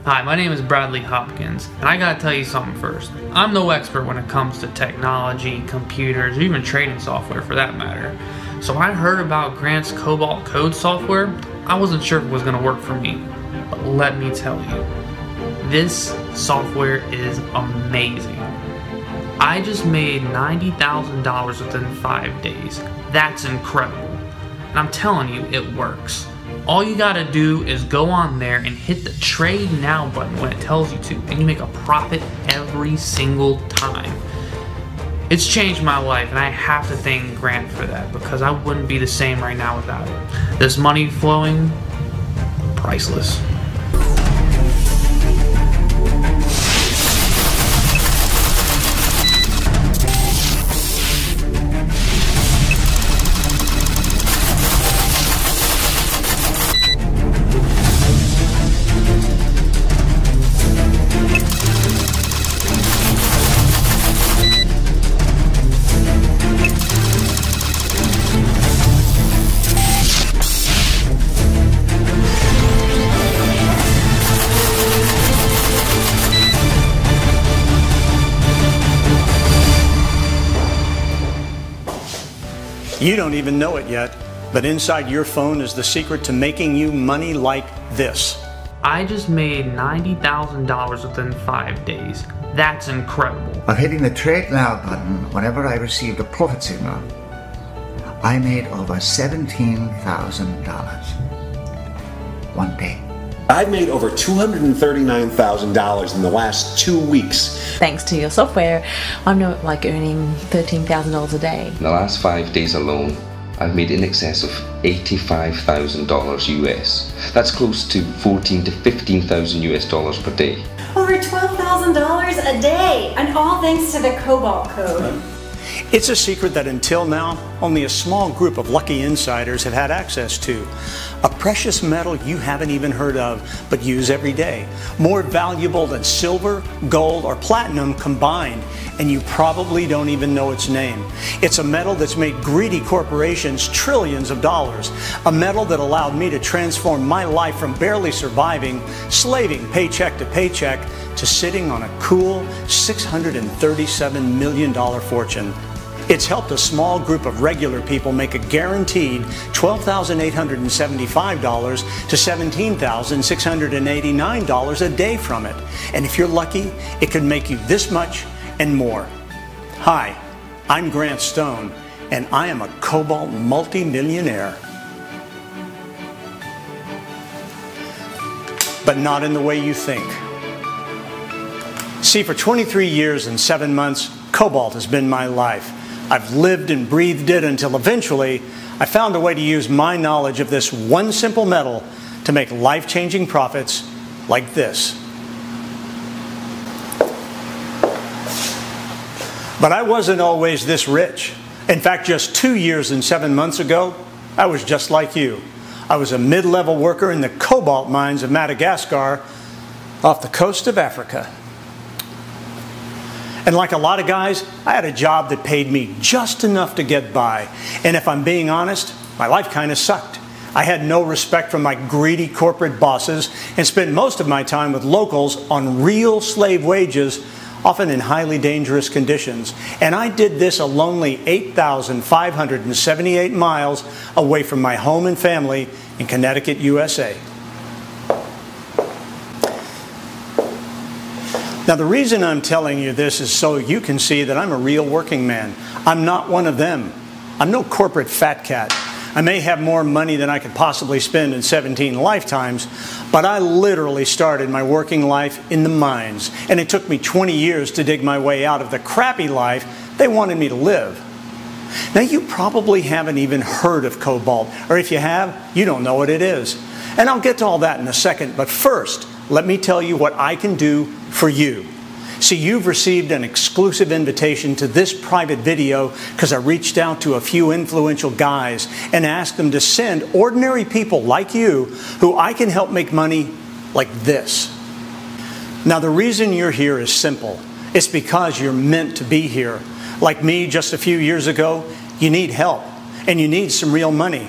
Hi, my name is Bradley Hopkins, and I gotta tell you something first. I'm no expert when it comes to technology, computers, or even trading software for that matter. So when I heard about Grant's Cobalt code software, I wasn't sure if it was gonna work for me. But let me tell you, this software is amazing. I just made $90,000 within 5 days. That's incredible. And I'm telling you, it works. All you gotta do is go on there and hit the trade now button when it tells you to, and you make a profit every single time. It's changed my life, and I have to thank Grant for that, because I wouldn't be the same right now without it. This money flowing, priceless. You don't even know it yet, but inside your phone is the secret to making you money like this. I just made $90,000 within 5 days. That's incredible. By hitting the Trade Now button whenever I received a profit signal, I made over $17,000 one day. I've made over $239,000 in the last 2 weeks. Thanks to your software, I'm now earning $13,000 a day. In the last 5 days alone, I've made in excess of $85,000 US. That's close to $14,000 to $15,000 US dollars per day. Over $12,000 a day, and all thanks to the Cobalt code. It's a secret that until now, only a small group of lucky insiders have had access to. A precious metal you haven't even heard of, but use every day. More valuable than silver, gold, or platinum combined, and you probably don't even know its name. It's a metal that's made greedy corporations trillions of dollars. A metal that allowed me to transform my life from barely surviving, slaving paycheck to paycheck, to sitting on a cool $637 million fortune. It's helped a small group of regular people make a guaranteed $12,875 to $17,689 a day from it. And if you're lucky, it could make you this much and more. Hi, I'm Grant Stone, and I am a Cobalt multi-millionaire. But not in the way you think. See, for 23 years and 7 months, Cobalt has been my life. I've lived and breathed it until eventually I found a way to use my knowledge of this one simple metal to make life-changing profits like this. But I wasn't always this rich. In fact, just 2 years and 7 months ago, I was just like you. I was a mid-level worker in the cobalt mines of Madagascar off the coast of Africa. And like a lot of guys, I had a job that paid me just enough to get by. And if I'm being honest, my life kind of sucked. I had no respect from my greedy corporate bosses and spent most of my time with locals on real slave wages, often in highly dangerous conditions. And I did this a lonely 8,578 miles away from my home and family in Connecticut, USA. Now, the reason I'm telling you this is so you can see that I'm a real working man. I'm not one of them. I'm no corporate fat cat. I may have more money than I could possibly spend in 17 lifetimes, but I literally started my working life in the mines, and it took me 20 years to dig my way out of the crappy life they wanted me to live. Now, you probably haven't even heard of cobalt, or if you have, you don't know what it is. And I'll get to all that in a second, but first, let me tell you what I can do for you. See, you've received an exclusive invitation to this private video because I reached out to a few influential guys and asked them to send ordinary people like you who I can help make money like this. Now, the reason you're here is simple. It's because you're meant to be here. Like me just a few years ago, you need help and you need some real money.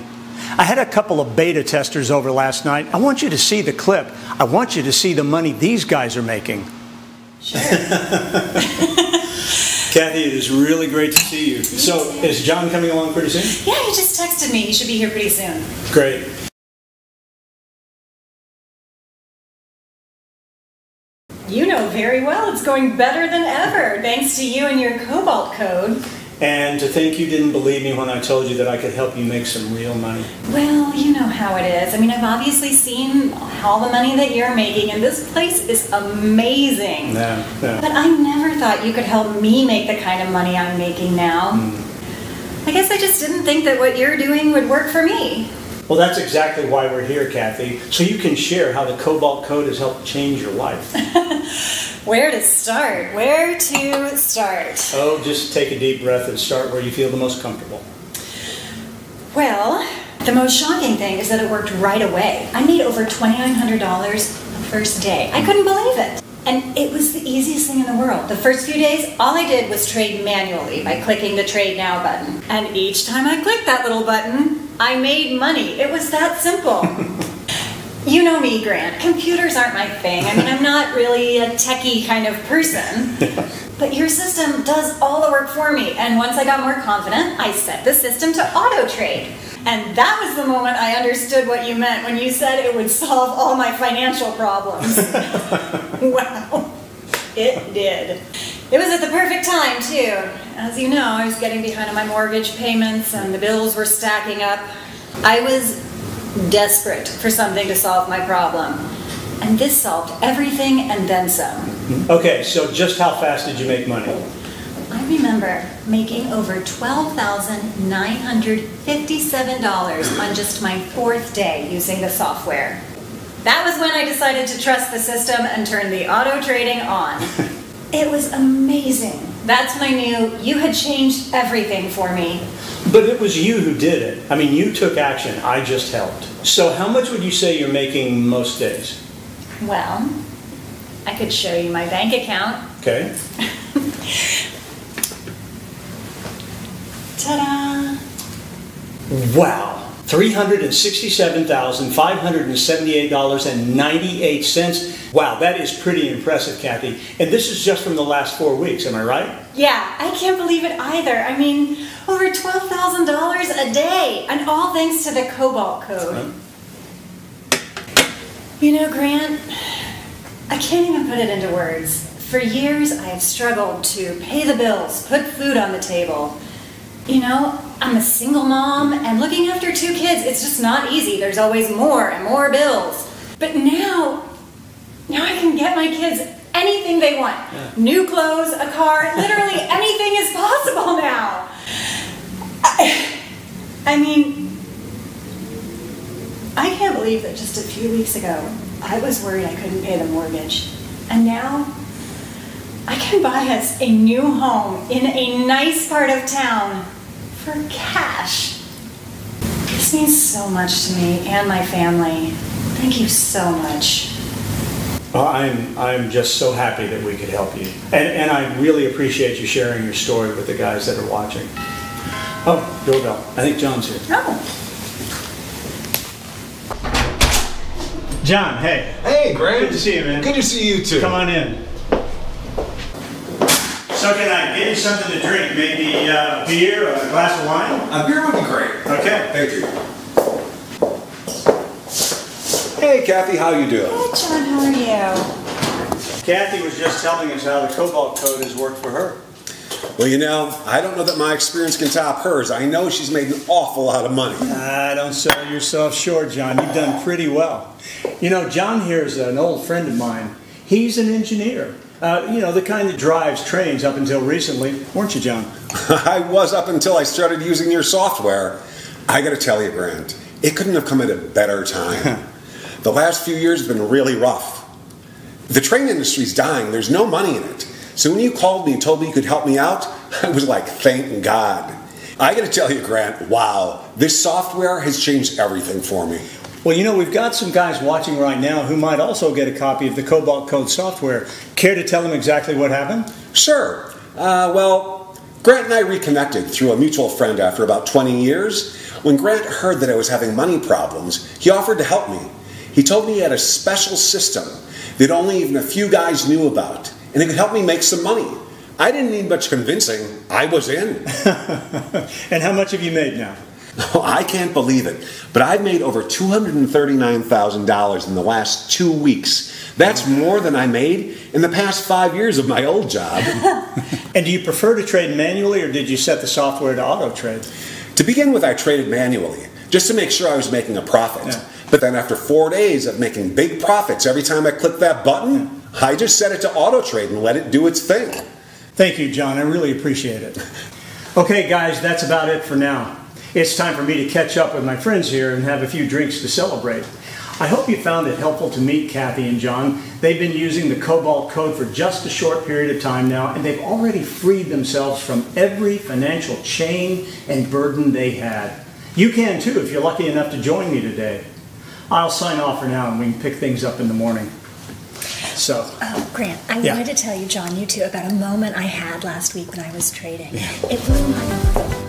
I had a couple of beta testers over last night. I want you to see the clip. I want you to see the money these guys are making. Sure. Kathy, it is really great to see you. So, is John coming along pretty soon? Yeah, he just texted me. He should be here pretty soon. Great. You know very well it's going better than ever, thanks to you and your Cobalt code. And to think you didn't believe me when I told you that I could help you make some real money. Well, you know how it is. I mean, I've obviously seen all the money that you're making, and this place is amazing. No. But I never thought you could help me make the kind of money I'm making now. I guess I just didn't think that what you're doing would work for me. Well, that's exactly why we're here, Kathy, so you can share how the Cobalt Code has helped change your life. Where to start? Where to start? Oh, just take a deep breath and start where you feel the most comfortable. Well, the most shocking thing is that it worked right away. I made over $2,900 the first day. I couldn't believe it. And it was the easiest thing in the world. The first few days, all I did was trade manually by clicking the Trade Now button. And each time I clicked that little button, I made money. It was that simple. You know me, Grant. Computers aren't my thing. I mean, I'm not really a techie kind of person. But your system does all the work for me. And once I got more confident, I set the system to auto-trade. And that was the moment I understood what you meant when you said it would solve all my financial problems. Wow, it did. It was at the perfect time, too. As you know, I was getting behind on my mortgage payments and the bills were stacking up. I was desperate for something to solve my problem. And this solved everything and then some. Okay, so just how fast did you make money? I remember making over $12,957 on just my 4th day using the software. That was when I decided to trust the system and turn the auto trading on. It was amazing. That's when I knew you had changed everything for me. But it was you who did it. I mean, you took action. I just helped. So how much would you say you're making most days? Well, I could show you my bank account. Okay. Ta-da! Wow. $367,578.98. Wow, that is pretty impressive, Kathy. And this is just from the last 4 weeks, am I right? Yeah, I can't believe it either. I mean, over $12,000 a day, and all thanks to the Cobalt code. You know, Grant, I can't even put it into words. For years, I have struggled to pay the bills, put food on the table. You know, I'm a single mom, and looking after 2 kids, it's just not easy. There's always more and more bills. But now I can get my kids anything they want. Yeah. New clothes, a car, literally anything is possible now. I mean, I can't believe that just a few weeks ago, I was worried I couldn't pay the mortgage. And now, I can buy us a new home in a nice part of town for cash. This means so much to me and my family. Thank you so much. Well, I'm just so happy that we could help you. And I really appreciate you sharing your story with the guys that are watching. Oh, doorbell. I think John's here. Oh. John, hey. Hey, Grant. Good to see you, man. Good to see you, too. Come on in. So can I get you something to drink? Maybe a beer or a glass of wine? A beer would be great. Okay. Thank you. Hey, Kathy, how you doing? Good, John. How are you? Kathy was just telling us how the Cobalt Code has worked for her. Well, you know, I don't know that my experience can top hers. I know she's made an awful lot of money. Don't sell yourself short, John. You've done pretty well. You know, John here is an old friend of mine. He's an engineer. You know, the kind that drives trains up until recently. Weren't you, John? I was up until I started using your software. I got to tell you, Grant, it couldn't have come at a better time. The last few years have been really rough. The train industry's dying. There's no money in it. So when you called me and told me you could help me out, I was like, thank God. I got to tell you, Grant, wow, this software has changed everything for me. Well, you know, we've got some guys watching right now who might also get a copy of the Cobalt Code software. Care to tell them exactly what happened? Sure. Well, Grant and I reconnected through a mutual friend after about 20 years. When Grant heard that I was having money problems, he offered to help me. He told me he had a special system that only even a few guys knew about, and it could help me make some money. I didn't need much convincing. I was in. And how much have you made now? Oh, I can't believe it, but I've made over $239,000 in the last 2 weeks. That's more than I made in the past 5 years of my old job. And do you prefer to trade manually, or did you set the software to auto trade? To begin with, I traded manually, just to make sure I was making a profit. Yeah. But then after 4 days of making big profits every time I clicked that button, I just set it to auto trade and let it do its thing. Thank you, John. I really appreciate it. Okay, guys, that's about it for now. It's time for me to catch up with my friends here and have a few drinks to celebrate. I hope you found it helpful to meet Kathy and John. They've been using the Cobalt Code for just a short period of time now, and they've already freed themselves from every financial chain and burden they had. You can too if you're lucky enough to join me today. I'll sign off for now and we can pick things up in the morning. So. Oh, Grant, I wanted to tell you, John, you too, about a moment I had last week when I was trading. Yeah. It blew my mind.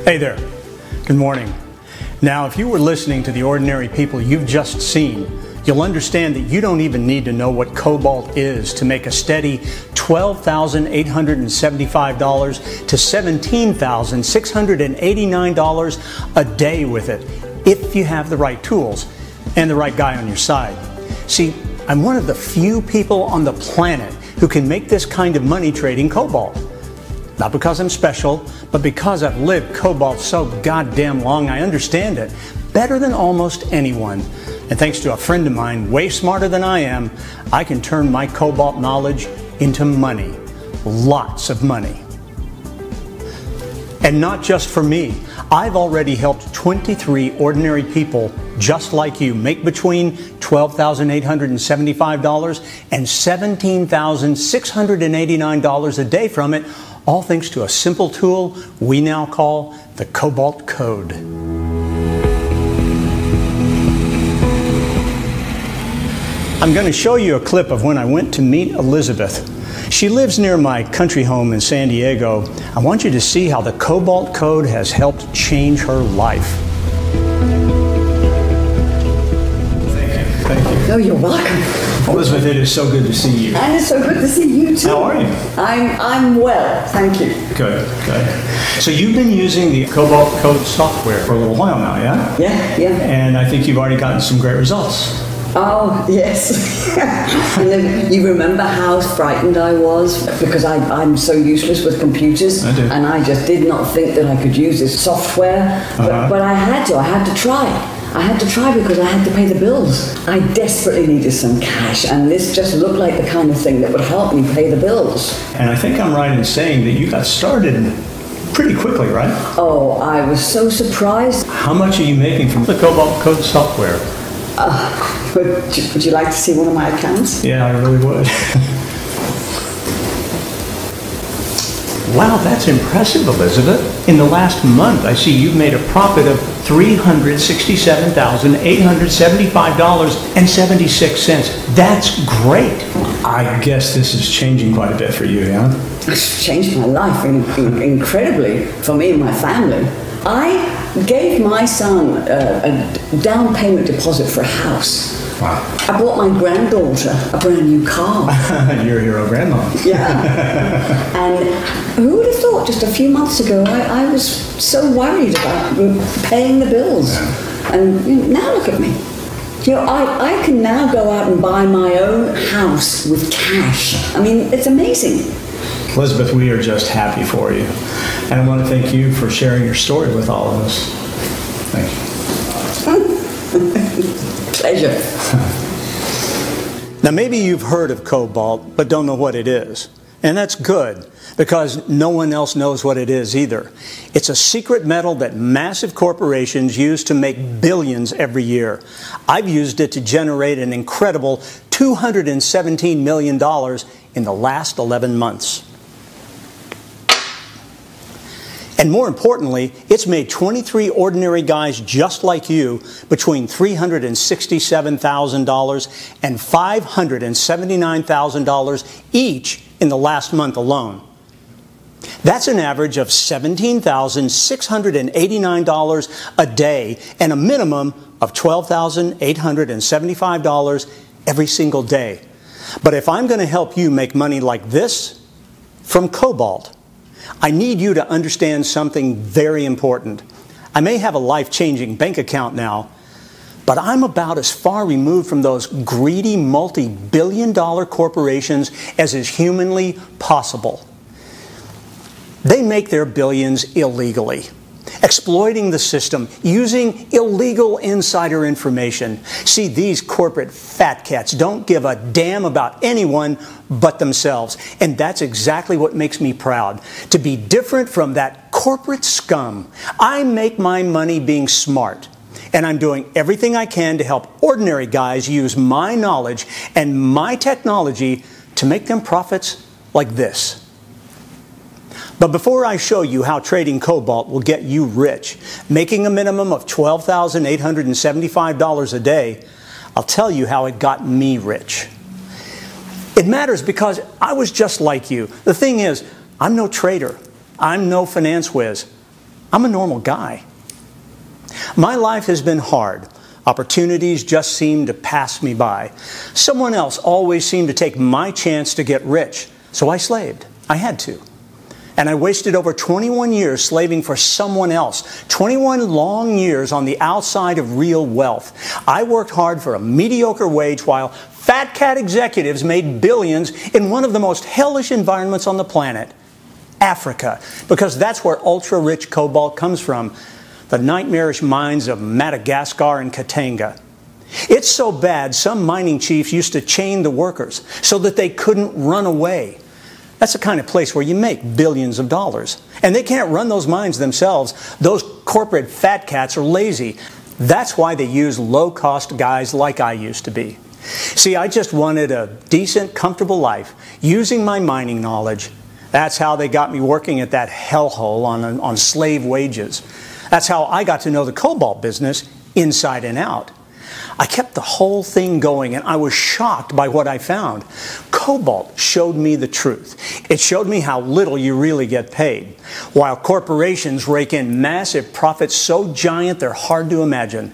Hey there. Good morning. Now, if you were listening to the ordinary people you've just seen, you'll understand that you don't even need to know what Cobalt is to make a steady $12,875 to $17,689 a day with it, if you have the right tools and the right guy on your side. See, I'm one of the few people on the planet who can make this kind of money trading Cobalt. Not because I'm special, but because I've lived Cobalt so goddamn long, I understand it better than almost anyone. And thanks to a friend of mine way smarter than I am, I can turn my Cobalt knowledge into money. Lots of money. And not just for me. I've already helped 23 ordinary people just like you make between $12,875 and $17,689 a day from it, all thanks to a simple tool we now call the Cobalt Code. I'm going to show you a clip of when I went to meet Elizabeth. She lives near my country home in San Diego. I want you to see how the Cobalt Code has helped change her life. Thank you. Oh, you're welcome. Elizabeth, it is so good to see you. And it's so good to see you too. How are you? I'm well, thank you. Good, good. So you've been using the Cobalt Code software for a little while now, yeah? Yeah. And I think you've already gotten some great results. Oh, yes. And then you remember how frightened I was because I'm so useless with computers. I do. And I just did not think that I could use this software. But I had to try. I had to try because I had to pay the bills. I desperately needed some cash, and this just looked like the kind of thing that would help me pay the bills. And I think I'm right in saying that you got started pretty quickly, right? Oh, I was so surprised. How much are you making from the Cobalt Code software? Would you like to see one of my accounts? Yeah, I really would. Wow, that's impressive, Elizabeth. In the last month, I see you've made a profit of $367,875.76. That's great. I guess this is changing quite a bit for you, yeah? It's changed my life incredibly for me and my family. I gave my son a down payment deposit for a house. Wow. I bought my granddaughter a brand new car. You're a hero grandma. Yeah. And who would have thought just a few months ago I was so worried about paying the bills. Yeah. And now look at me. I can now go out and buy my own house with cash. I mean, it's amazing. Elizabeth, we are just happy for you. And I want to thank you for sharing your story with all of us. Thank you. Pleasure. Now, maybe you've heard of Cobalt, but don't know what it is. And that's good, because no one else knows what it is either. It's a secret metal that massive corporations use to make billions every year. I've used it to generate an incredible $217 million in the last 11 months. And more importantly, it's made 23 ordinary guys just like you between $367,000 and $579,000 each in the last month alone. That's an average of $17,689 a day and a minimum of $12,875 every single day. But if I'm going to help you make money like this from cobalt, I need you to understand something very important. I may have a life-changing bank account now, but I'm about as far removed from those greedy multi-billion-dollar corporations as is humanly possible. They make their billions illegally, exploiting the system, using illegal insider information. See, these corporate fat cats don't give a damn about anyone but themselves. And that's exactly what makes me proud, to be different from that corporate scum. I make my money being smart, and I'm doing everything I can to help ordinary guys use my knowledge and my technology to make them profits like this. But before I show you how trading cobalt will get you rich, making a minimum of $12,875 a day, I'll tell you how it got me rich. It matters because I was just like you. The thing is, I'm no trader. I'm no finance whiz. I'm a normal guy. My life has been hard. Opportunities just seem to pass me by. Someone else always seemed to take my chance to get rich, so I slaved. I had to. And I wasted over 21 years slaving for someone else. 21 long years on the outside of real wealth. I worked hard for a mediocre wage while fat cat executives made billions in one of the most hellish environments on the planet, Africa. Because that's where ultra-rich cobalt comes from. The nightmarish mines of Madagascar and Katanga. It's so bad, some mining chiefs used to chain the workers so that they couldn't run away. That's the kind of place where you make billions of dollars. And they can't run those mines themselves. Those corporate fat cats are lazy. That's why they use low-cost guys like I used to be. See, I just wanted a decent, comfortable life using my mining knowledge. That's how they got me working at that hellhole on slave wages. That's how I got to know the cobalt business inside and out. I kept the whole thing going, and I was shocked by what I found. Cobalt showed me the truth. It showed me how little you really get paid, while corporations rake in massive profits so giant they're hard to imagine.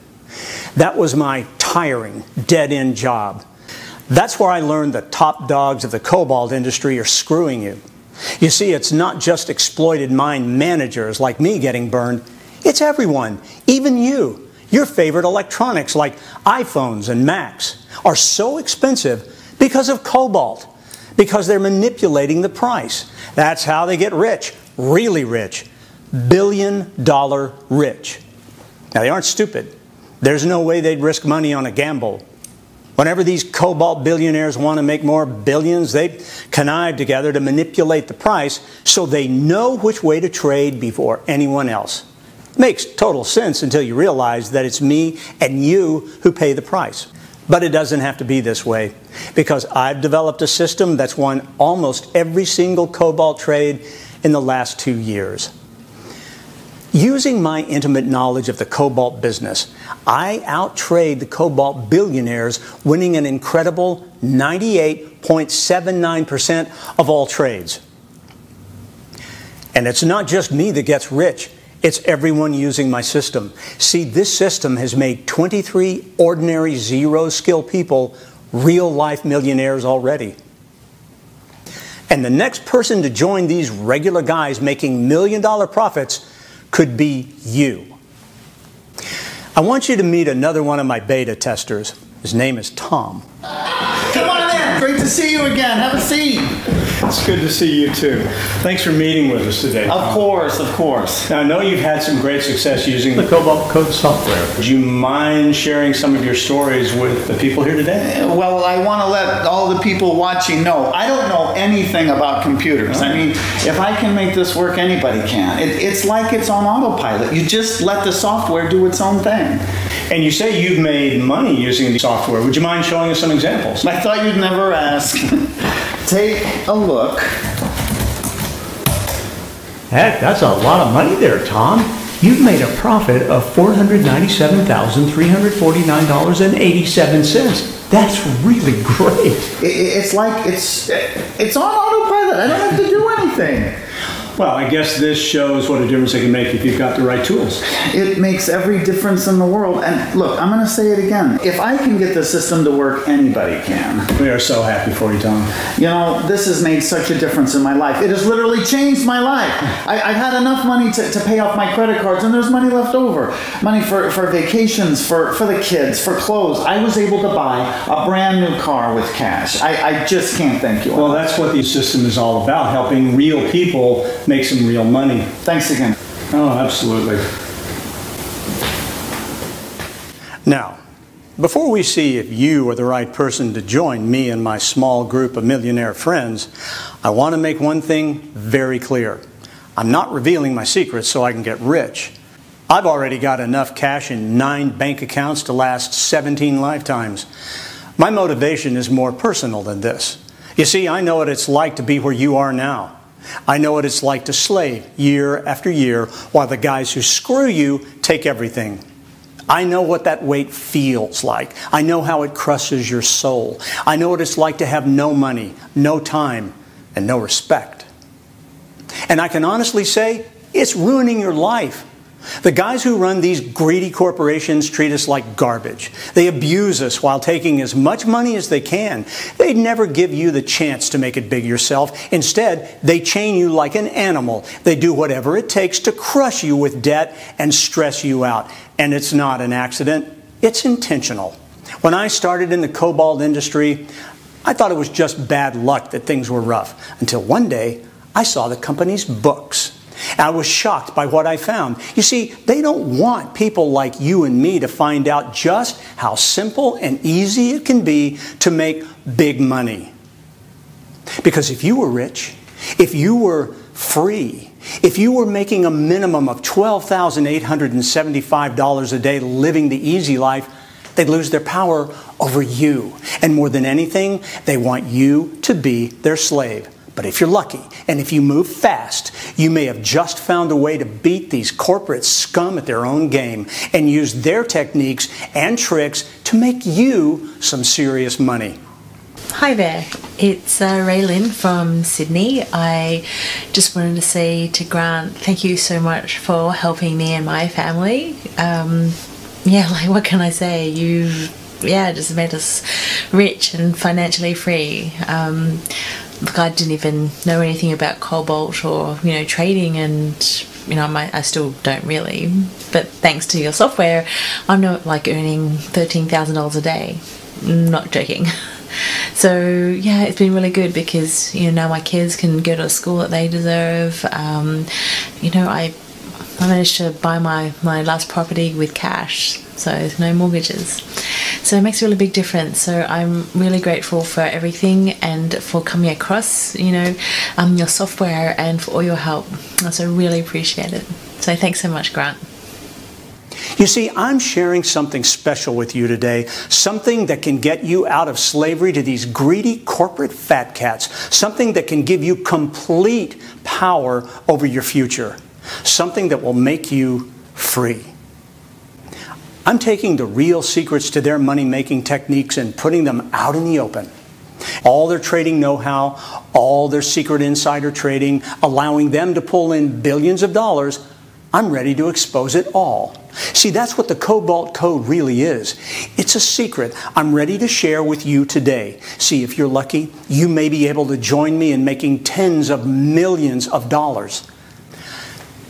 That was my tiring, dead-end job. That's where I learned the top dogs of the cobalt industry are screwing you. You see, it's not just exploited mine managers like me getting burned. It's everyone, even you. Your favorite electronics like iPhones and Macs are so expensive because of cobalt, because they're manipulating the price. That's how they get rich, really rich, billion-dollar rich. Now, they aren't stupid. There's no way they'd risk money on a gamble. Whenever these cobalt billionaires want to make more billions, they connive together to manipulate the price so they know which way to trade before anyone else. Makes total sense until you realize that it's me and you who pay the price. But it doesn't have to be this way, because I've developed a system that's won almost every single cobalt trade in the last 2 years. Using my intimate knowledge of the cobalt business, I outtrade the cobalt billionaires, winning an incredible 98.79% of all trades. And it's not just me that gets rich. It's everyone using my system. See, this system has made 23 ordinary zero-skill people real-life millionaires already. And the next person to join these regular guys making million-dollar profits could be you. I want you to meet another one of my beta testers. His name is Tom. Come on in! Great to see you again. Have a seat. It's good to see you too. Thanks for meeting with us today. Of course, of course. Now, I know you've had some great success using the Cobalt Code software. Would you mind sharing some of your stories with the people here today? Well, I want to let all the people watching know, I don't know anything about computers. I mean, if I can make this work, anybody can. It's like it's on autopilot. You just let the software do its own thing. And you say you've made money using the software. Would you mind showing us some examples? I thought you'd never ask. Take a look. Heck, that's a lot of money there, Tom. You've made a profit of $497,349.87. That's really great. It's like it's on autopilot. I don't have to do anything. Well, I guess this shows what a difference it can make if you've got the right tools. It makes every difference in the world. And look, I'm going to say it again. If I can get the system to work, anybody can. We are so happy for you, Tom. You know, this has made such a difference in my life. It has literally changed my life. I've had enough money to pay off my credit cards, and there's money left over. Money for vacations, for the kids, for clothes. I was able to buy a brand new car with cash. I just can't thank you. Well, that's what the system is all about, helping real people make some real money. Thanks again. Oh, absolutely. Now, before we see if you are the right person to join me and my small group of millionaire friends, I want to make one thing very clear. I'm not revealing my secrets so I can get rich. I've already got enough cash in 9 bank accounts to last 17 lifetimes. My motivation is more personal than this. You see, I know what it's like to be where you are now. I know what it's like to slave year after year while the guys who screw you take everything. I know what that weight feels like. I know how it crushes your soul. I know what it's like to have no money, no time, and no respect. And I can honestly say, it's ruining your life. The guys who run these greedy corporations treat us like garbage. They abuse us while taking as much money as they can. They never give you the chance to make it big yourself. Instead, they chain you like an animal. They do whatever it takes to crush you with debt and stress you out. And it's not an accident. It's intentional. When I started in the cobalt industry, I thought it was just bad luck that things were rough. Until one day, I saw the company's books. I was shocked by what I found. You see, they don't want people like you and me to find out just how simple and easy it can be to make big money. Because if you were rich, if you were free, if you were making a minimum of $12,875 a day living the easy life, they'd lose their power over you. And more than anything, they want you to be their slave. But if you're lucky, and if you move fast, you may have just found a way to beat these corporate scum at their own game and use their techniques and tricks to make you some serious money. Hi there, it's Raylyn from Sydney. I just wanted to say to Grant, thank you so much for helping me and my family. What can I say? You've just made us rich and financially free. Look, I didn't even know anything about cobalt or trading, and I still don't really. But thanks to your software, I'm not earning $13,000 a day. Not joking. So yeah, it's been really good because now my kids can go to a school that they deserve. I managed to buy my last property with cash, so there's no mortgages. So it makes a really big difference. So I'm really grateful for everything and for coming across, your software and for all your help. So I really appreciate it. So thanks so much, Grant. You see, I'm sharing something special with you today, something that can get you out of slavery to these greedy corporate fat cats, something that can give you complete power over your future, something that will make you free. I'm taking the real secrets to their money-making techniques and putting them out in the open. All their trading know-how, all their secret insider trading, allowing them to pull in billions of dollars, I'm ready to expose it all. See, that's what the Cobalt Code really is. It's a secret I'm ready to share with you today. See, if you're lucky, you may be able to join me in making tens of millions of dollars.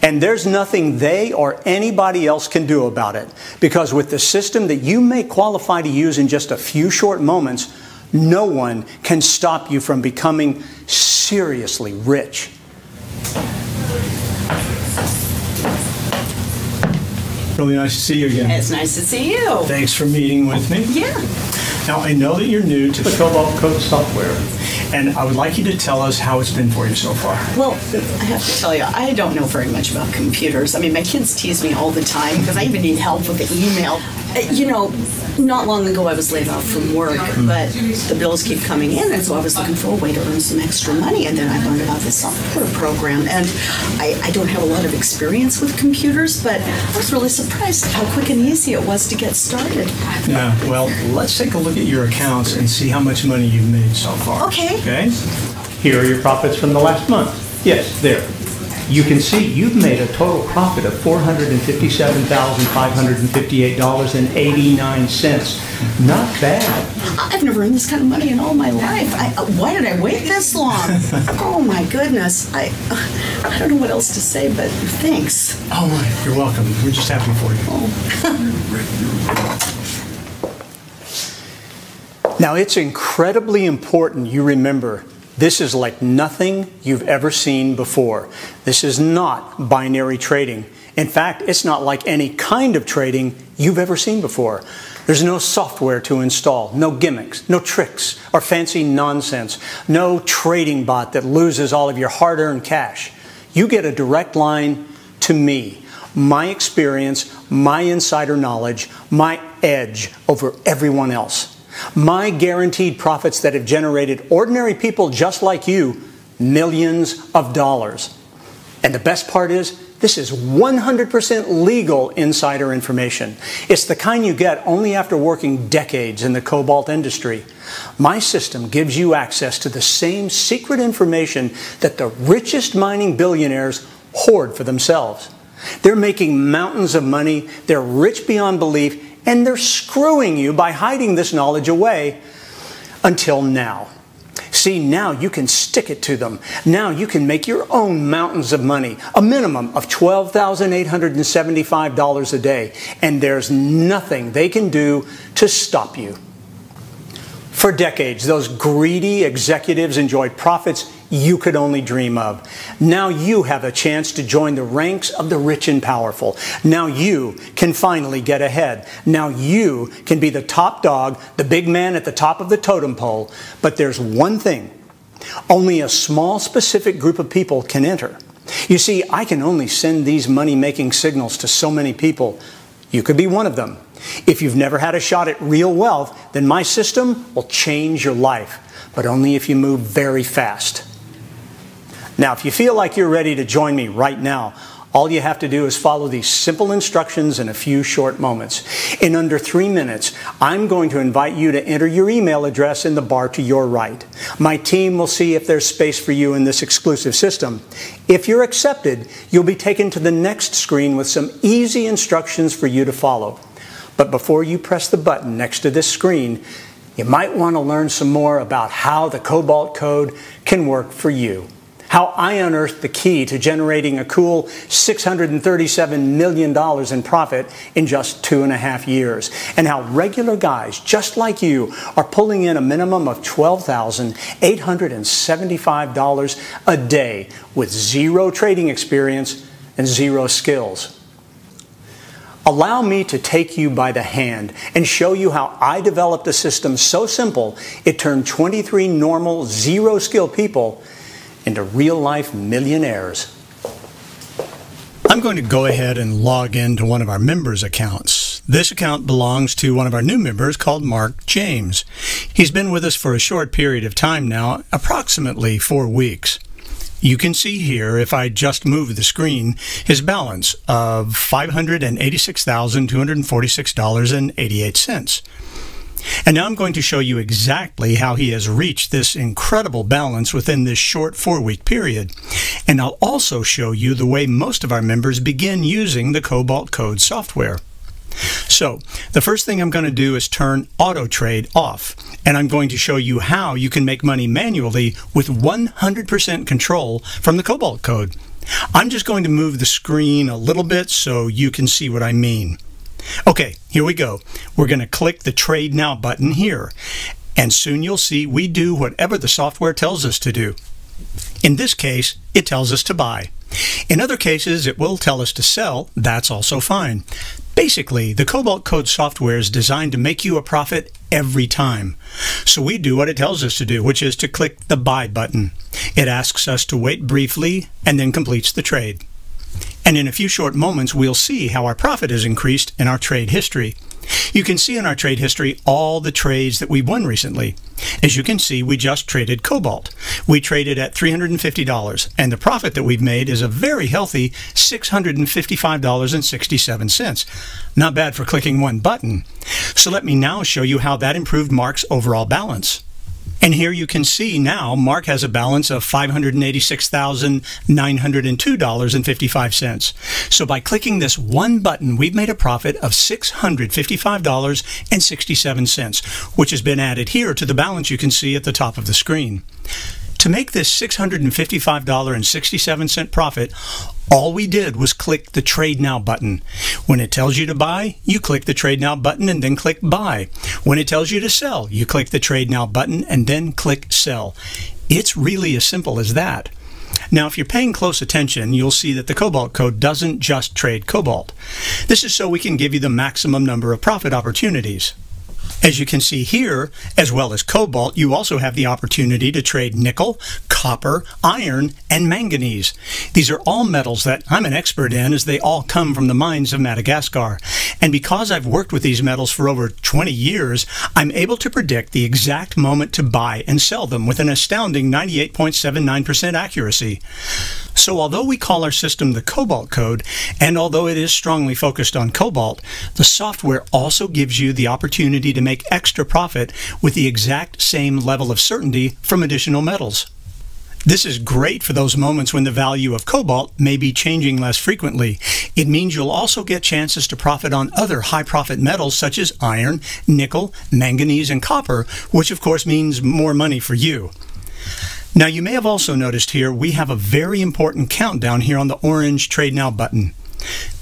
And there's nothing they or anybody else can do about it. Because with the system that you may qualify to use in just a few short moments, No one can stop you from becoming seriously rich. Really nice to see you again. It's nice to see you. Thanks for meeting with me. Yeah. Now, I know that you're new to the Cobalt Code software, and I would like you to tell us how it's been for you so far. Well, I have to tell you, I don't know very much about computers. I mean, my kids tease me all the time because I even need help with the email. You know, not long ago I was laid off from work, but the bills keep coming in, and so I was looking for a way to earn some extra money, and then I learned about this software program, and I don't have a lot of experience with computers, but I was really surprised how quick and easy it was to get started. Yeah, well, let's take a look at your accounts and see how much money you've made so far. Okay. Okay? Here are your profits from the last month. Yes, there. You can see you've made a total profit of $457,558.89. Not bad. I've never earned this kind of money in all my life. Why did I wait this long? Oh my goodness. I don't know what else to say, but thanks. Oh, you're welcome. We're just happy for you. Now, it's incredibly important you remember this is like nothing you've ever seen before. This is not binary trading. In fact, it's not like any kind of trading you've ever seen before. There's no software to install, no gimmicks, no tricks or fancy nonsense, no trading bot that loses all of your hard-earned cash. You get a direct line to me, my experience, my insider knowledge, my edge over everyone else. My guaranteed profits that have generated ordinary people just like you millions of dollars. And the best part is, this is 100% legal insider information. It's the kind you get only after working decades in the cobalt industry. My system gives you access to the same secret information that the richest mining billionaires hoard for themselves. They're making mountains of money, they're rich beyond belief, and they're screwing you by hiding this knowledge away until now. See, now you can stick it to them. Now you can make your own mountains of money, a minimum of $12,875 a day, and there's nothing they can do to stop you. For decades, those greedy executives enjoyed profits you could only dream of. Now you have a chance to join the ranks of the rich and powerful. Now you can finally get ahead. Now you can be the top dog, the big man at the top of the totem pole. But there's one thing. Only a small specific group of people can enter. You see, I can only send these money-making signals to so many people. You could be one of them. If you've never had a shot at real wealth, then my system will change your life, but only if you move very fast. Now, if you feel like you're ready to join me right now, all you have to do is follow these simple instructions in a few short moments. In under 3 minutes, I'm going to invite you to enter your email address in the bar to your right. My team will see if there's space for you in this exclusive system. If you're accepted, you'll be taken to the next screen with some easy instructions for you to follow. But before you press the button next to this screen, you might want to learn some more about how the Cobalt Code can work for you. How I unearthed the key to generating a cool $637 million in profit in just 2.5 years. And how regular guys just like you are pulling in a minimum of $12,875 a day with zero trading experience and zero skills. Allow me to take you by the hand and show you how I developed a system so simple it turned 23 normal, zero-skill people into real-life millionaires. I'm going to go ahead and log into one of our members' accounts. This account belongs to one of our new members called Mark James. He's been with us for a short period of time now, approximately 4 weeks. You can see here, if I just move the screen, his balance of $586,246.88. And now I'm going to show you exactly how he has reached this incredible balance within this short 4-week period. And I'll also show you the way most of our members begin using the Cobalt Code software. So, the first thing I'm going to do is turn Auto Trade off. And I'm going to show you how you can make money manually with 100% control from the Cobalt Code. I'm just going to move the screen a little bit so you can see what I mean. Okay, here we go. We're going to click the Trade Now button here. And soon you'll see we do whatever the software tells us to do. In this case, it tells us to buy. In other cases, it will tell us to sell. That's also fine. Basically, the Cobalt Code software is designed to make you a profit every time. So we do what it tells us to do, which is to click the Buy button. It asks us to wait briefly and then completes the trade. And in a few short moments, we'll see how our profit has increased in our trade history. You can see in our trade history all the trades that we've won recently. As you can see, we just traded Cobalt. We traded at $350, and the profit that we've made is a very healthy $655.67. Not bad for clicking one button. So let me now show you how that improved Mark's overall balance. And here you can see now Mark has a balance of $586,902.55. So by clicking this one button, we've made a profit of $655.67, which has been added here to the balance you can see at the top of the screen. To make this $655.67 profit, all we did was click the Trade Now button. When it tells you to buy, you click the Trade Now button and then click Buy. When it tells you to sell, you click the Trade Now button and then click Sell. It's really as simple as that. Now, if you're paying close attention, you'll see that the Cobalt Code doesn't just trade Cobalt. This is so we can give you the maximum number of profit opportunities. As you can see here, as well as Cobalt, you also have the opportunity to trade nickel, copper, iron, and manganese. These are all metals that I'm an expert in, as they all come from the mines of Madagascar. And because I've worked with these metals for over 20 years, I'm able to predict the exact moment to buy and sell them with an astounding 98.79% accuracy. So although we call our system the Cobalt Code, and although it is strongly focused on Cobalt, the software also gives you the opportunity to make extra profit with the exact same level of certainty from additional metals. This is great for those moments when the value of Cobalt may be changing less frequently. It means you'll also get chances to profit on other high-profit metals such as iron, nickel, manganese, and copper, which of course means more money for you. Now, you may have also noticed here we have a very important countdown here on the orange Trade Now button.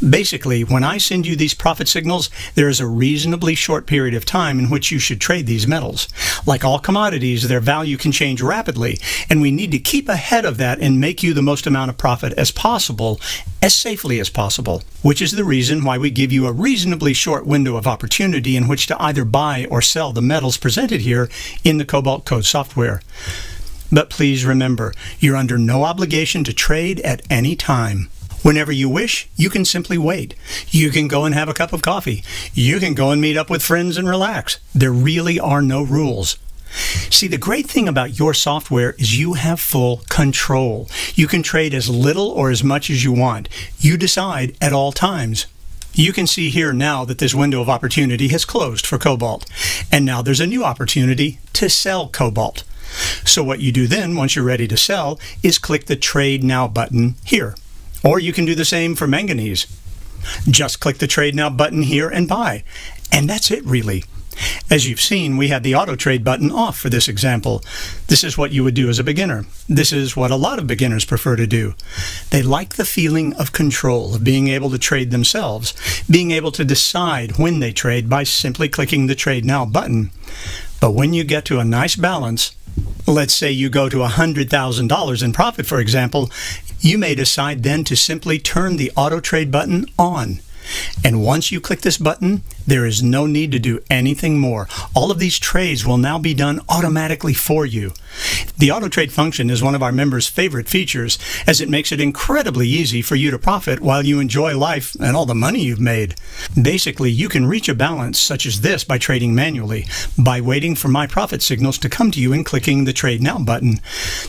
Basically, when I send you these profit signals, there is a reasonably short period of time in which you should trade these metals. Like all commodities, their value can change rapidly, and we need to keep ahead of that and make you the most amount of profit as possible, as safely as possible, which is the reason why we give you a reasonably short window of opportunity in which to either buy or sell the metals presented here in the Cobalt Code software. But please remember, you're under no obligation to trade at any time. Whenever you wish, you can simply wait. You can go and have a cup of coffee. You can go and meet up with friends and relax. There really are no rules. See, the great thing about your software is you have full control. You can trade as little or as much as you want. You decide at all times. You can see here now that this window of opportunity has closed for Cobalt. And now there's a new opportunity to sell Cobalt. So what you do then, once you're ready to sell, is click the Trade Now button here. Or you can do the same for manganese. Just click the Trade Now button here and buy. And that's it, really. As you've seen, we had the Auto Trade button off for this example. This is what you would do as a beginner. This is what a lot of beginners prefer to do. They like the feeling of control, of being able to trade themselves, being able to decide when they trade by simply clicking the Trade Now button. But when you get to a nice balance, let's say you go to $100,000 in profit, for example, you may decide then to simply turn the Auto Trade button on. And once you click this button, there is no need to do anything more. All of these trades will now be done automatically for you. The auto trade function is one of our members' favorite features, as it makes it incredibly easy for you to profit while you enjoy life and all the money you've made. Basically, you can reach a balance such as this by trading manually, by waiting for my profit signals to come to you and clicking the Trade Now button.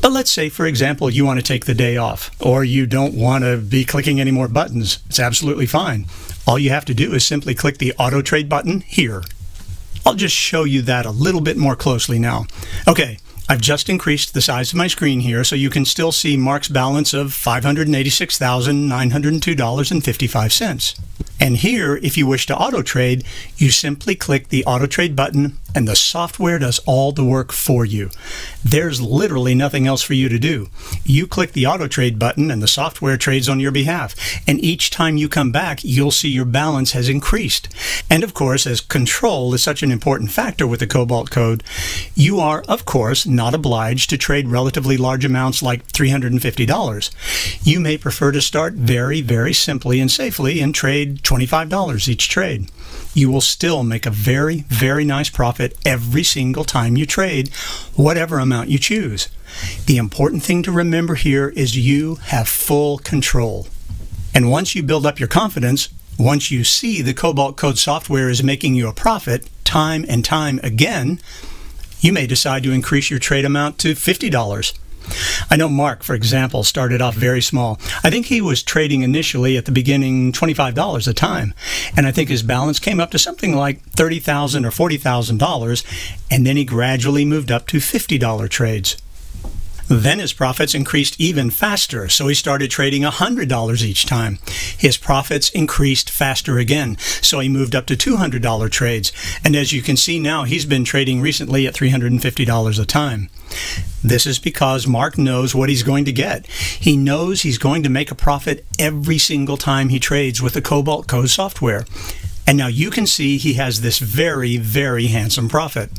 But let's say, for example, you want to take the day off, or you don't want to be clicking any more buttons. It's absolutely fine. All you have to do is simply click the Auto Trade button here. I'll just show you that a little bit more closely now. Okay, I've just increased the size of my screen here so you can still see Mark's balance of $586,902.55. And here, if you wish to auto trade, you simply click the Auto Trade button and the software does all the work for you. There's literally nothing else for you to do. You click the auto trade button and the software trades on your behalf. And each time you come back, you'll see your balance has increased. And of course, as control is such an important factor with the Cobalt code, you are, of course, not obliged to trade relatively large amounts like $350. You may prefer to start very, very simply and safely and trade $25 each trade. You will still make a very, very nice profit every single time you trade, whatever amount you choose. The important thing to remember here is you have full control. And once you build up your confidence, once you see the Cobalt Code software is making you a profit time and time again, you may decide to increase your trade amount to $50. I know Mark, for example, started off very small. I think he was trading initially at the beginning $25 a time, and I think his balance came up to something like $30,000 or $40,000, and then he gradually moved up to $50 trades. Then his profits increased even faster, so he started trading $100 each time. His profits increased faster again, so he moved up to $200 trades. And as you can see now, he's been trading recently at $350 a time. This is because Mark knows what he's going to get. He knows he's going to make a profit every single time he trades with the Cobalt Code software. And now you can see he has this very, very handsome profit.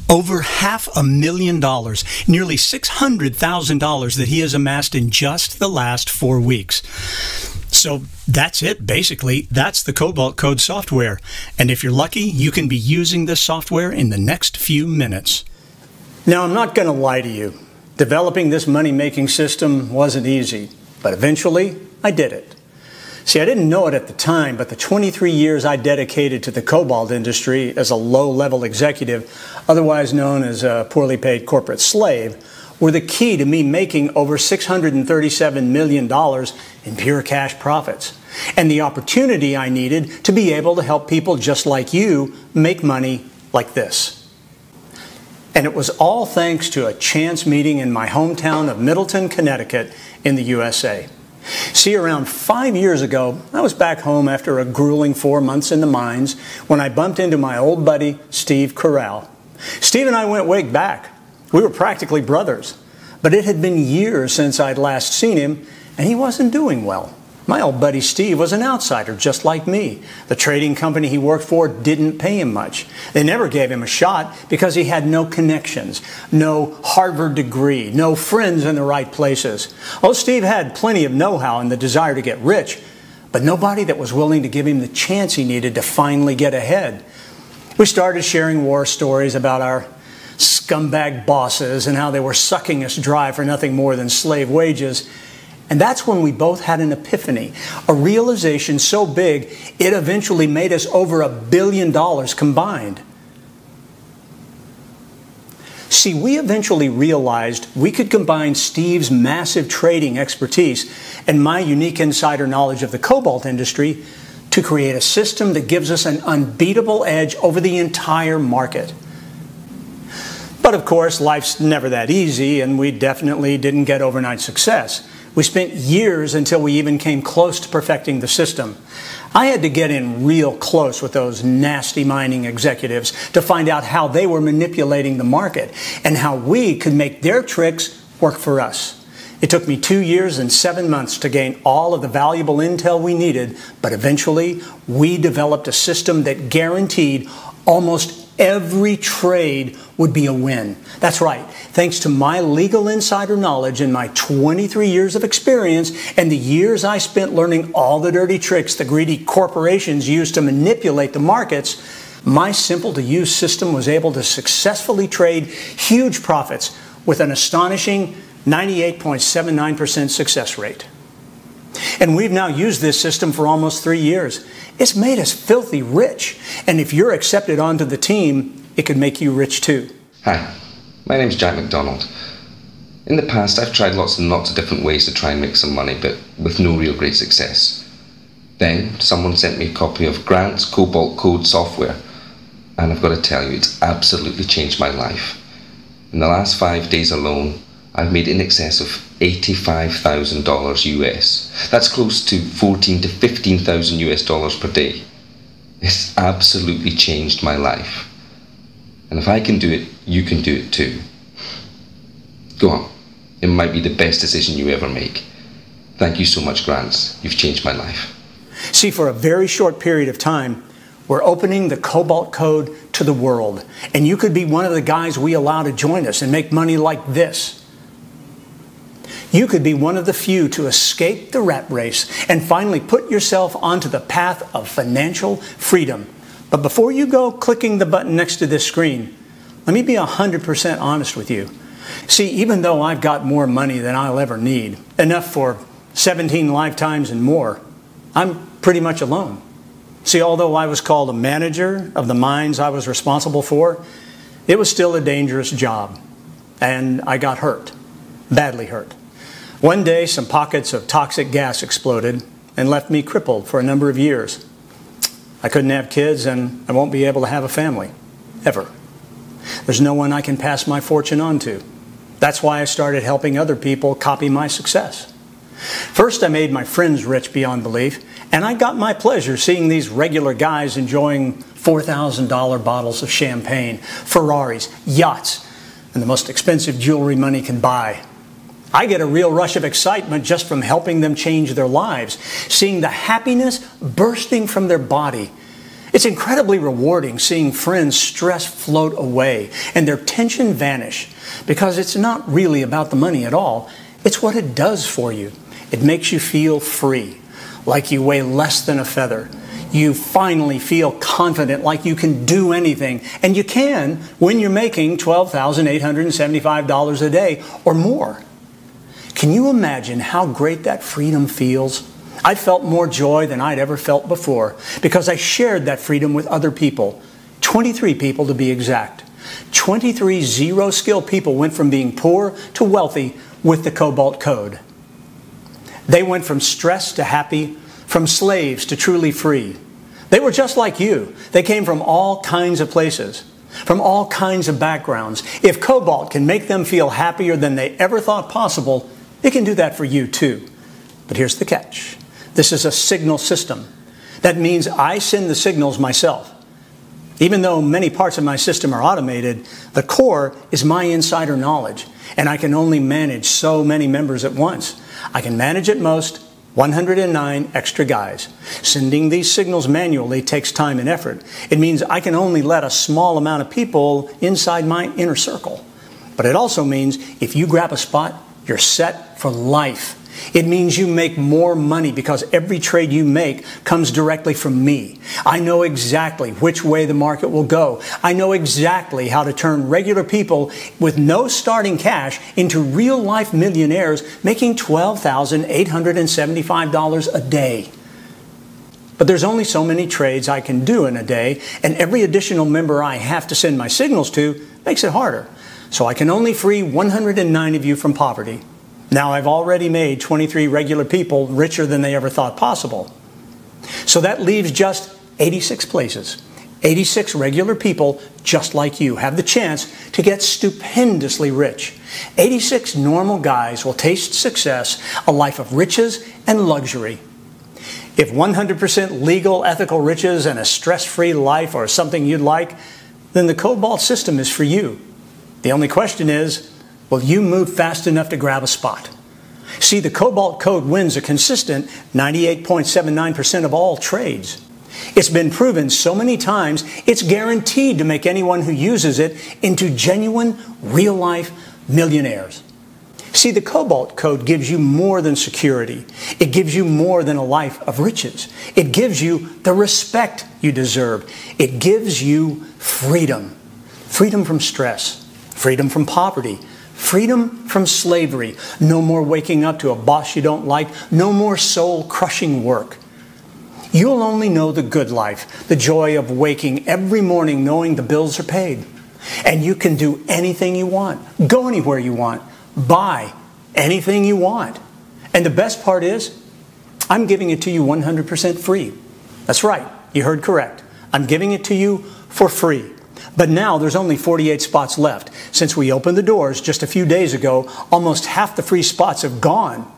Over $500,000, nearly $600,000 that he has amassed in just the last 4 weeks. So that's it, basically. That's the Cobalt Code software. And if you're lucky, you can be using this software in the next few minutes. Now, I'm not going to lie to you. Developing this money-making system wasn't easy, but eventually I did it. See, I didn't know it at the time, but the 23 years I dedicated to the cobalt industry as a low-level executive, otherwise known as a poorly paid corporate slave, were the key to me making over $637 million in pure cash profits, and the opportunity I needed to be able to help people just like you make money like this. And it was all thanks to a chance meeting in my hometown of Middleton, Connecticut in the USA. See, around 5 years ago, I was back home after a grueling 4 months in the mines when I bumped into my old buddy, Steve Corral. Steve and I went way back. We were practically brothers. But it had been years since I'd last seen him, and he wasn't doing well. My old buddy Steve was an outsider just like me. The trading company he worked for didn't pay him much. They never gave him a shot because he had no connections, no Harvard degree, no friends in the right places. Oh, Steve had plenty of know-how and the desire to get rich, but nobody that was willing to give him the chance he needed to finally get ahead. We started sharing war stories about our scumbag bosses and how they were sucking us dry for nothing more than slave wages. And that's when we both had an epiphany, a realization so big it eventually made us over $1 billion combined. See, we eventually realized we could combine Steve's massive trading expertise and my unique insider knowledge of the cobalt industry to create a system that gives us an unbeatable edge over the entire market. But of course, life's never that easy, and we definitely didn't get overnight success. We spent years until we even came close to perfecting the system. I had to get in real close with those nasty mining executives to find out how they were manipulating the market and how we could make their tricks work for us. It took me 2 years and 7 months to gain all of the valuable intel we needed, but eventually we developed a system that guaranteed almost every trade would be a win. That's right. Thanks to my legal insider knowledge and my 23 years of experience and the years I spent learning all the dirty tricks the greedy corporations use to manipulate the markets, my simple-to-use system was able to successfully trade huge profits with an astonishing 98.79% success rate. And we've now used this system for almost 3 years. It's made us filthy rich. And if you're accepted onto the team, it could make you rich too. Hi, my name's Jack McDonald. In the past, I've tried lots and lots of different ways to try and make some money, but with no real great success. Then, someone sent me a copy of Grant's Cobalt Code software, and I've got to tell you, it's absolutely changed my life. In the last 5 days alone, I've made in excess of $85,000 US. That's close to $14,000 to $15,000 US per day. It's absolutely changed my life. And if I can do it, you can do it too. Go on. It might be the best decision you ever make. Thank you so much, Grant. You've changed my life. See, for a very short period of time, we're opening the Cobalt Code to the world. And you could be one of the guys we allow to join us and make money like this. You could be one of the few to escape the rat race and finally put yourself onto the path of financial freedom. But before you go clicking the button next to this screen, let me be 100% honest with you. See, even though I've got more money than I'll ever need, enough for 17 lifetimes and more, I'm pretty much alone. See, although I was called a manager of the mines I was responsible for, it was still a dangerous job. And I got hurt, badly hurt. One day, some pockets of toxic gas exploded and left me crippled for a number of years. I couldn't have kids, and I won't be able to have a family, ever. There's no one I can pass my fortune on to. That's why I started helping other people copy my success. First, I made my friends rich beyond belief, and I got my pleasure seeing these regular guys enjoying $4,000 bottles of champagne, Ferraris, yachts, and the most expensive jewelry money can buy. I get a real rush of excitement just from helping them change their lives, seeing the happiness bursting from their body. It's incredibly rewarding seeing friends' stress float away and their tension vanish, because it's not really about the money at all. It's what it does for you. It makes you feel free, like you weigh less than a feather. You finally feel confident, like you can do anything. And you can when you're making $12,875 a day or more. Can you imagine how great that freedom feels? I felt more joy than I'd ever felt before because I shared that freedom with other people. 23 people to be exact. 23 zero-skill people went from being poor to wealthy with the Cobalt Code. They went from stressed to happy, from slaves to truly free. They were just like you. They came from all kinds of places, from all kinds of backgrounds. If Cobalt can make them feel happier than they ever thought possible, it can do that for you too. But here's the catch. This is a signal system. That means I send the signals myself. Even though many parts of my system are automated, the core is my insider knowledge, and I can only manage so many members at once. I can manage at most 109 extra guys. Sending these signals manually takes time and effort. It means I can only let a small amount of people inside my inner circle. But it also means if you grab a spot, you're set for life. It means you make more money because every trade you make comes directly from me. I know exactly which way the market will go. I know exactly how to turn regular people with no starting cash into real-life millionaires making $12,875 a day. But there's only so many trades I can do in a day, and every additional member I have to send my signals to makes it harder. So I can only free 109 of you from poverty. Now, I've already made 23 regular people richer than they ever thought possible. So that leaves just 86 places. 86 regular people just like you have the chance to get stupendously rich. 86 normal guys will taste success, a life of riches and luxury. If 100% legal, ethical riches and a stress-free life are something you'd like, then the Cobalt system is for you. The only question is, will you move fast enough to grab a spot? See, the Cobalt Code wins a consistent 98.79% of all trades. It's been proven so many times, it's guaranteed to make anyone who uses it into genuine, real-life millionaires. See, the Cobalt Code gives you more than security. It gives you more than a life of riches. It gives you the respect you deserve. It gives you freedom. Freedom from stress. Freedom from poverty. Freedom from slavery. No more waking up to a boss you don't like. No more soul-crushing work. You'll only know the good life, the joy of waking every morning knowing the bills are paid. And you can do anything you want, go anywhere you want, buy anything you want. And the best part is, I'm giving it to you 100% free. That's right, you heard correct. I'm giving it to you for free. But now there's only 48 spots left. Since we opened the doors just a few days ago, almost half the free spots have gone.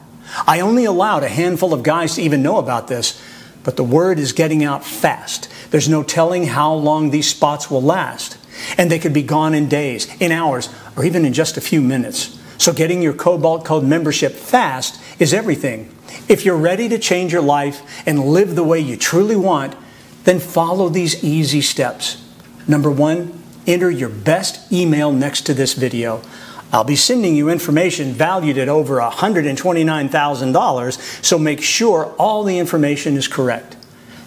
I only allowed a handful of guys to even know about this, but the word is getting out fast. There's no telling how long these spots will last. And they could be gone in days, in hours, or even in just a few minutes. So getting your Cobalt Code membership fast is everything. If you're ready to change your life and live the way you truly want, then follow these easy steps. Number 1, enter your best email next to this video. I'll be sending you information valued at over $129,000, so make sure all the information is correct.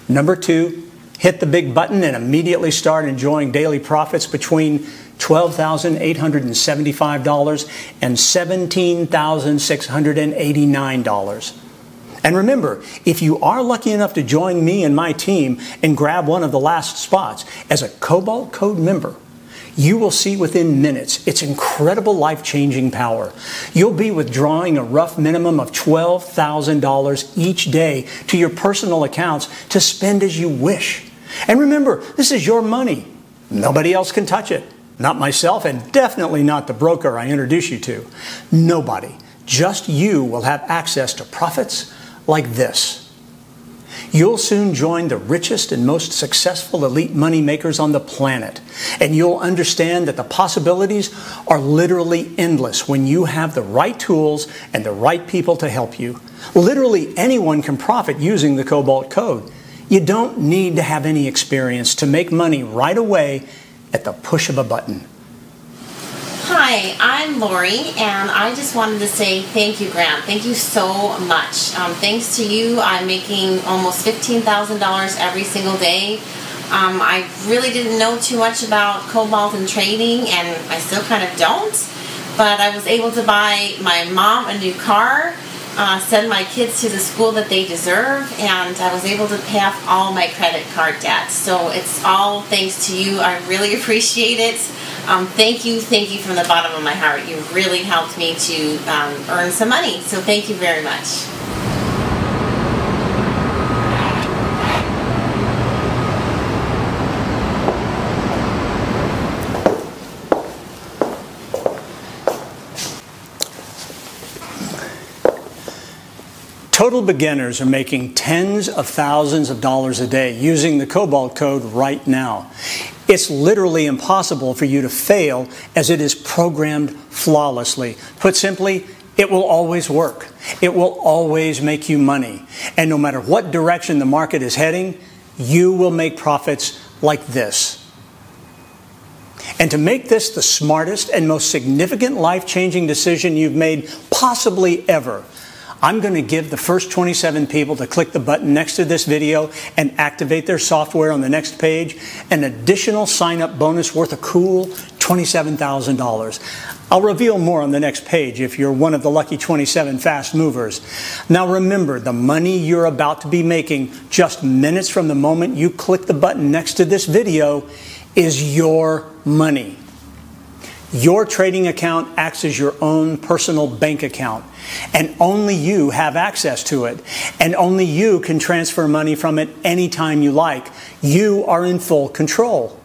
Number 2, hit the big button and immediately start enjoying daily profits between $12,875 and $17,689. And remember, if you are lucky enough to join me and my team and grab one of the last spots as a Cobalt Code member, you will see within minutes its incredible life-changing power. You'll be withdrawing a rough minimum of $12,000 each day to your personal accounts to spend as you wish. And remember, this is your money. Nobody else can touch it. Not myself, and definitely not the broker I introduce you to. Nobody, just you, will have access to profits like this. You'll soon join the richest and most successful elite money makers on the planet. And you'll understand that the possibilities are literally endless when you have the right tools and the right people to help you. Literally anyone can profit using the Cobalt Code. You don't need to have any experience to make money right away at the push of a button. Hi, I'm Lori, and I just wanted to say thank you, Grant. Thank you so much. Thanks to you, I'm making almost $15,000 every single day. I really didn't know too much about Cobalt and trading, and I still kind of don't, but I was able to buy my mom a new car, send my kids to the school that they deserve, and I was able to pay off all my credit card debt. So it's all thanks to you. I really appreciate it. Thank you from the bottom of my heart. You really helped me to earn some money, so thank you very much. Total beginners are making tens of thousands of dollars a day using the Cobalt Code right now. It's literally impossible for you to fail, as it is programmed flawlessly. Put simply, it will always work. It will always make you money. And no matter what direction the market is heading, you will make profits like this. And to make this the smartest and most significant life-changing decision you've made possibly ever, I'm going to give the first 27 people to click the button next to this video and activate their software on the next page an additional sign-up bonus worth a cool $27,000. I'll reveal more on the next page if you're one of the lucky 27 fast movers. Now remember, the money you're about to be making just minutes from the moment you click the button next to this video is your money. Your trading account acts as your own personal bank account, and only you have access to it, and only you can transfer money from it anytime you like. You are in full control.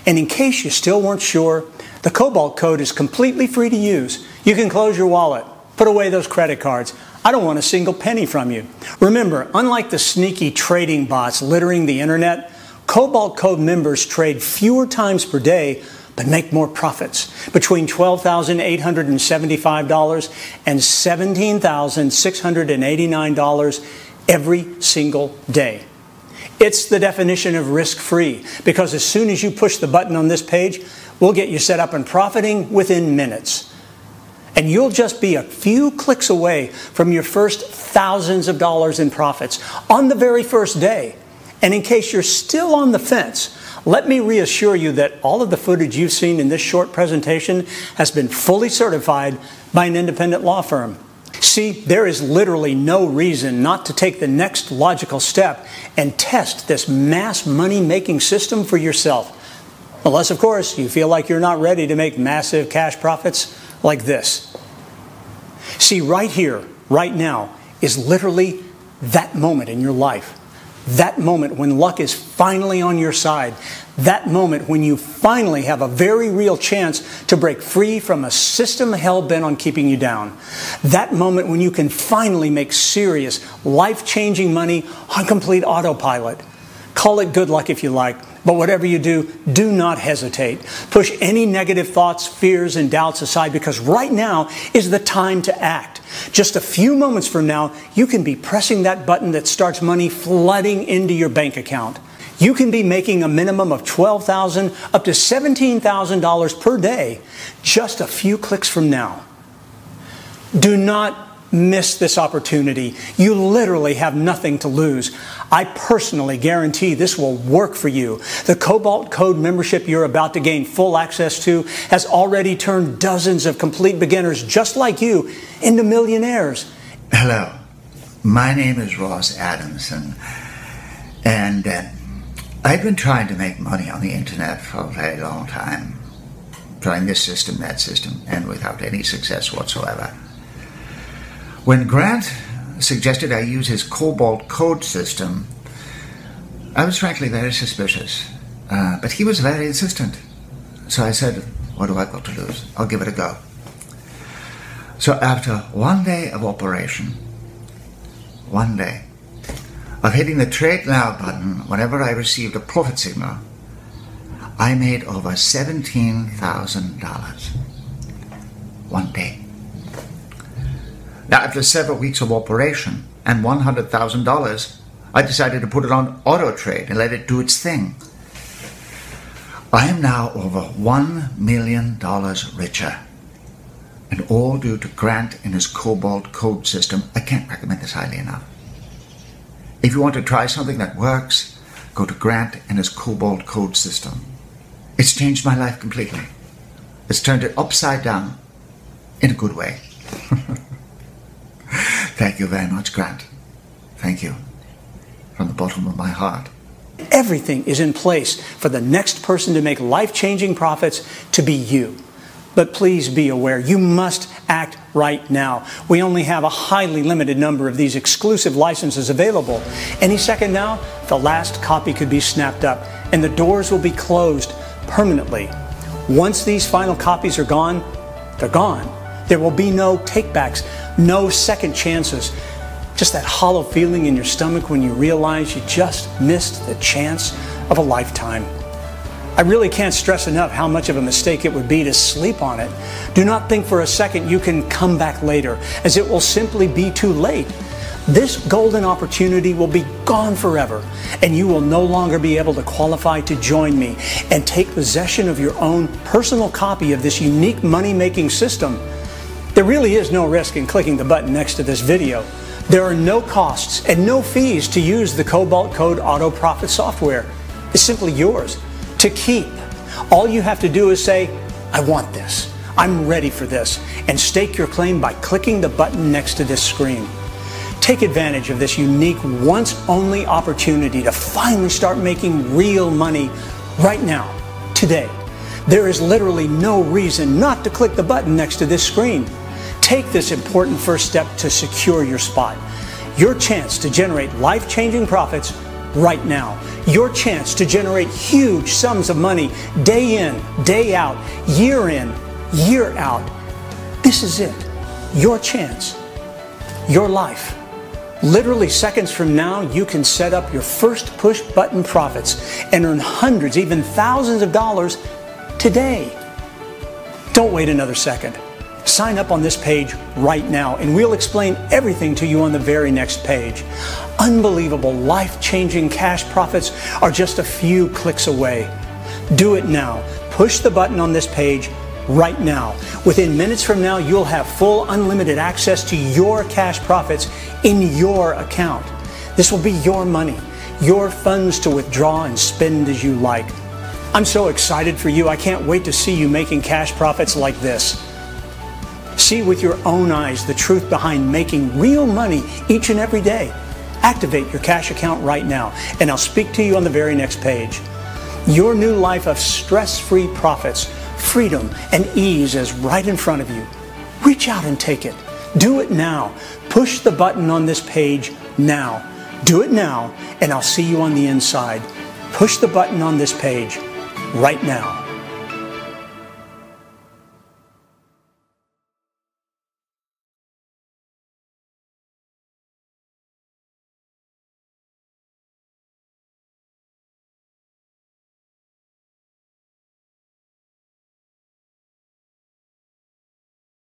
And in case you still weren't sure, the Cobalt Code is completely free to use. You can close your wallet, put away those credit cards. I don't want a single penny from you. Remember, unlike the sneaky trading bots littering the internet, Cobalt Code members trade fewer times per day but make more profits, between $12,875 and $17,689 every single day. It's the definition of risk-free, because as soon as you push the button on this page, we'll get you set up and profiting within minutes. And you'll just be a few clicks away from your first thousands of dollars in profits on the very first day. And in case you're still on the fence, let me reassure you that all of the footage you've seen in this short presentation has been fully certified by an independent law firm. See, there is literally no reason not to take the next logical step and test this mass money-making system for yourself. Unless, of course, you feel like you're not ready to make massive cash profits like this. See, right here, right now, is literally that moment in your life. That moment when luck is finally on your side. That moment when you finally have a very real chance to break free from a system hell-bent on keeping you down. That moment when you can finally make serious, life-changing money on complete autopilot. Call it good luck if you like, but whatever you do, do not hesitate. Push any negative thoughts, fears, and doubts aside, because right now is the time to act. Just a few moments from now, you can be pressing that button that starts money flooding into your bank account. You can be making a minimum of $12,000 up to $17,000 per day just a few clicks from now. Do not miss this opportunity. You literally have nothing to lose. I personally guarantee this will work for you. The Cobalt Code membership you're about to gain full access to has already turned dozens of complete beginners just like you into millionaires. Hello, my name is Ross Adamson, and I've been trying to make money on the internet for a very long time. Trying this system, that system, and without any success whatsoever. When Grant suggested I use his Cobalt Code system, I was frankly very suspicious. But he was very insistent. So I said, what do I got to lose? I'll give it a go. So after one day of operation, one day, of hitting the Trade Now button whenever I received a profit signal, I made over $17,000. One day. Now, after several weeks of operation and $100,000, I decided to put it on auto trade and let it do its thing. I am now over $1 million richer, and all due to Grant and his Cobalt Code system. I can't recommend this highly enough. If you want to try something that works, go to Grant and his Cobalt Code system. It's changed my life completely. It's turned it upside down in a good way. Thank you very much, Grant. Thank you. From the bottom of my heart. Everything is in place for the next person to make life-changing profits to be you. But please be aware, you must act right now. We only have a highly limited number of these exclusive licenses available. Any second now, the last copy could be snapped up, and the doors will be closed permanently. Once these final copies are gone, they're gone. There will be no takebacks, no second chances. Just that hollow feeling in your stomach when you realize you just missed the chance of a lifetime. I really can't stress enough how much of a mistake it would be to sleep on it. Do not think for a second you can come back later, as it will simply be too late. This golden opportunity will be gone forever, and you will no longer be able to qualify to join me and take possession of your own personal copy of this unique money-making system. There really is no risk in clicking the button next to this video. There are no costs and no fees to use the Cobalt Code Auto Profit software. It's simply yours to keep. All you have to do is say, I want this, I'm ready for this, and stake your claim by clicking the button next to this screen. Take advantage of this unique, once-only opportunity to finally start making real money right now, today. There is literally no reason not to click the button next to this screen. Take this important first step to secure your spot. Your chance to generate life-changing profits right now. Your chance to generate huge sums of money day in, day out, year in, year out. This is it. Your chance. Your life. Literally seconds from now, you can set up your first push-button profits and earn hundreds, even thousands of dollars today. Don't wait another second. Sign up on this page right now, and we'll explain everything to you on the very next page. Unbelievable, life-changing cash profits are just a few clicks away. Do it now. Push the button on this page right now. Within minutes from now, you'll have full unlimited access to your cash profits in your account. This will be your money, your funds to withdraw and spend as you like. I'm so excited for you. I can't wait to see you making cash profits like this. See with your own eyes the truth behind making real money each and every day. Activate your cash account right now, and I'll speak to you on the very next page. Your new life of stress-free profits, freedom, and ease is right in front of you. Reach out and take it. Do it now. Push the button on this page now. Do it now, and I'll see you on the inside. Push the button on this page right now.